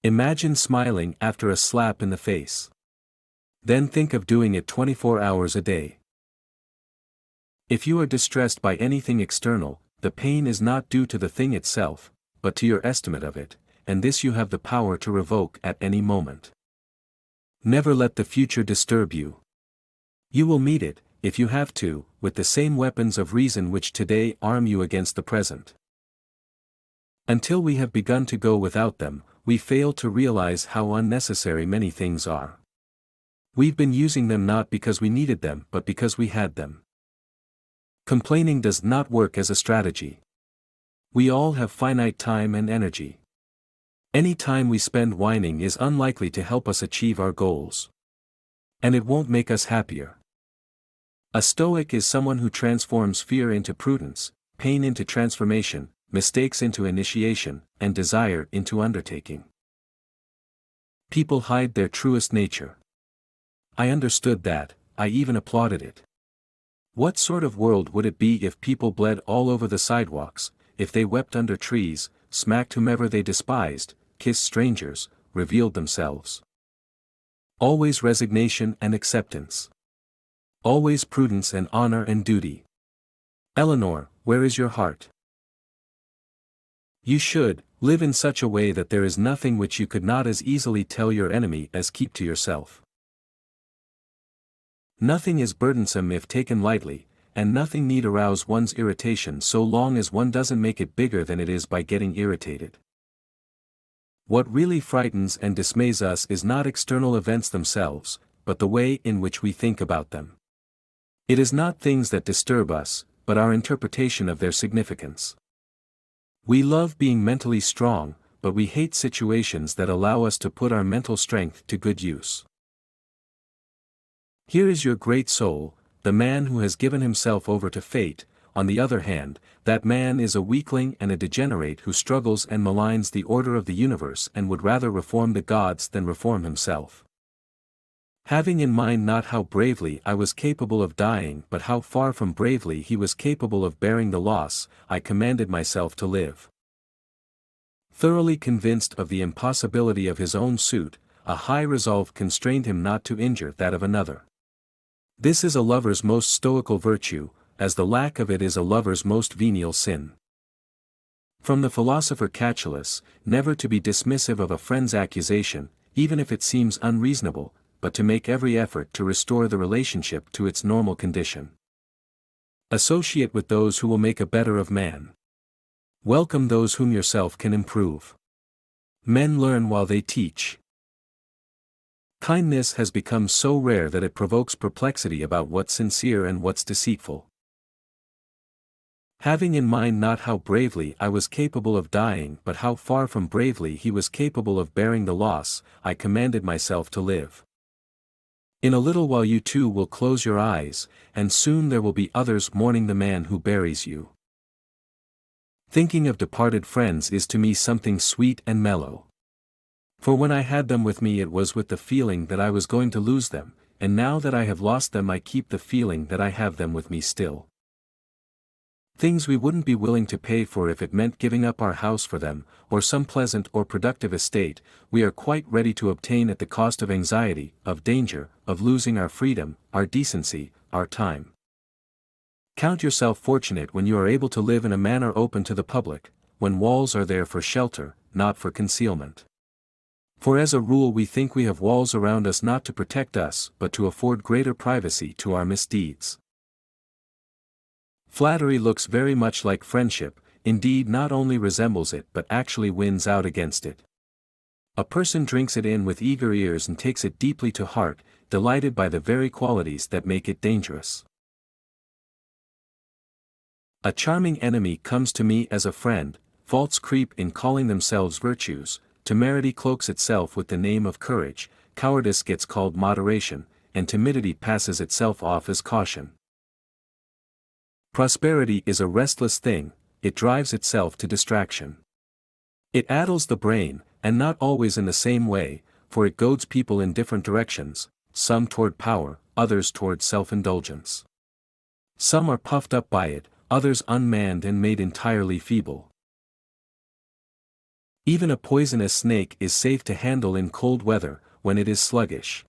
Imagine smiling after a slap in the face. Then think of doing it 24 hours a day. If you are distressed by anything external, the pain is not due to the thing itself, but to your estimate of it, and this you have the power to revoke at any moment. Never let the future disturb you. You will meet it, if you have to, with the same weapons of reason which today arm you against the present. Until we have begun to go without them, we fail to realize how unnecessary many things are. We've been using them not because we needed them but because we had them. Complaining does not work as a strategy. We all have finite time and energy. Any time we spend whining is unlikely to help us achieve our goals. And it won't make us happier. A Stoic is someone who transforms fear into prudence, pain into transformation, mistakes into initiation, and desire into undertaking. People hide their truest nature. I understood that, I even applauded it. What sort of world would it be if people bled all over the sidewalks, if they wept under trees, smacked whomever they despised, kissed strangers, revealed themselves? Always resignation and acceptance. Always prudence and honor and duty. Eleanor, where is your heart? You should live in such a way that there is nothing which you could not as easily tell your enemy as keep to yourself. Nothing is burdensome if taken lightly, and nothing need arouse one's irritation so long as one doesn't make it bigger than it is by getting irritated. What really frightens and dismays us is not external events themselves, but the way in which we think about them. It is not things that disturb us, but our interpretation of their significance. We love being mentally strong, but we hate situations that allow us to put our mental strength to good use. Here is your great soul, the man who has given himself over to fate. On the other hand, that man is a weakling and a degenerate who struggles and maligns the order of the universe and would rather reform the gods than reform himself. Having in mind not how bravely I was capable of dying but how far from bravely he was capable of bearing the loss, I commanded myself to live. Thoroughly convinced of the impossibility of his own suit, a high resolve constrained him not to injure that of another. This is a lover's most stoical virtue, as the lack of it is a lover's most venial sin. From the philosopher Catullus, never to be dismissive of a friend's accusation, even if it seems unreasonable, but to make every effort to restore the relationship to its normal condition. Associate with those who will make a better of man. Welcome those whom yourself can improve. Men learn while they teach. Kindness has become so rare that it provokes perplexity about what's sincere and what's deceitful. Having in mind not how bravely I was capable of dying but how far from bravely he was capable of bearing the loss, I commanded myself to live. In a little while you too will close your eyes, and soon there will be others mourning the man who buries you. Thinking of departed friends is to me something sweet and mellow. For when I had them with me it was with the feeling that I was going to lose them, and now that I have lost them I keep the feeling that I have them with me still. Things we wouldn't be willing to pay for if it meant giving up our house for them, or some pleasant or productive estate, we are quite ready to obtain at the cost of anxiety, of danger, of losing our freedom, our decency, our time. Count yourself fortunate when you are able to live in a manner open to the public, when walls are there for shelter, not for concealment. For as a rule we think we have walls around us not to protect us but to afford greater privacy to our misdeeds. Flattery looks very much like friendship, indeed not only resembles it but actually wins out against it. A person drinks it in with eager ears and takes it deeply to heart, delighted by the very qualities that make it dangerous. A charming enemy comes to me as a friend, faults creep in calling themselves virtues, temerity cloaks itself with the name of courage, cowardice gets called moderation, and timidity passes itself off as caution. Prosperity is a restless thing, it drives itself to distraction. It addles the brain, and not always in the same way, for it goads people in different directions, some toward power, others toward self-indulgence. Some are puffed up by it, others unmanned and made entirely feeble. Even a poisonous snake is safe to handle in cold weather, when it is sluggish.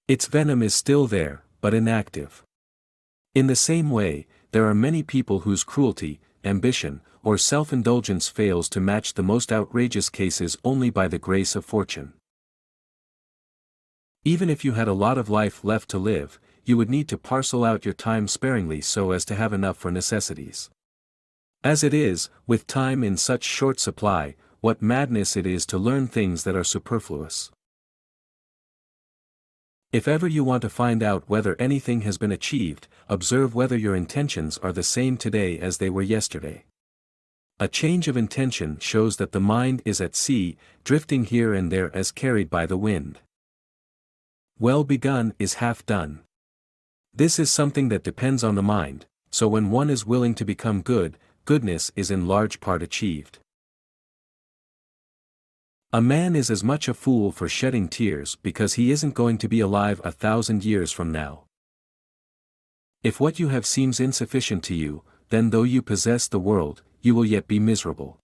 Its venom is still there, but inactive. In the same way, there are many people whose cruelty, ambition, or self-indulgence fails to match the most outrageous cases only by the grace of fortune. Even if you had a lot of life left to live, you would need to parcel out your time sparingly so as to have enough for necessities. As it is, with time in such short supply, what madness it is to learn things that are superfluous. If ever you want to find out whether anything has been achieved, observe whether your intentions are the same today as they were yesterday. A change of intention shows that the mind is at sea, drifting here and there as carried by the wind. Well begun is half done. This is something that depends on the mind, so when one is willing to become good, goodness is in large part achieved. A man is as much a fool for shedding tears because he isn't going to be alive 1,000 years from now. If what you have seems insufficient to you, then though you possess the world, you will yet be miserable.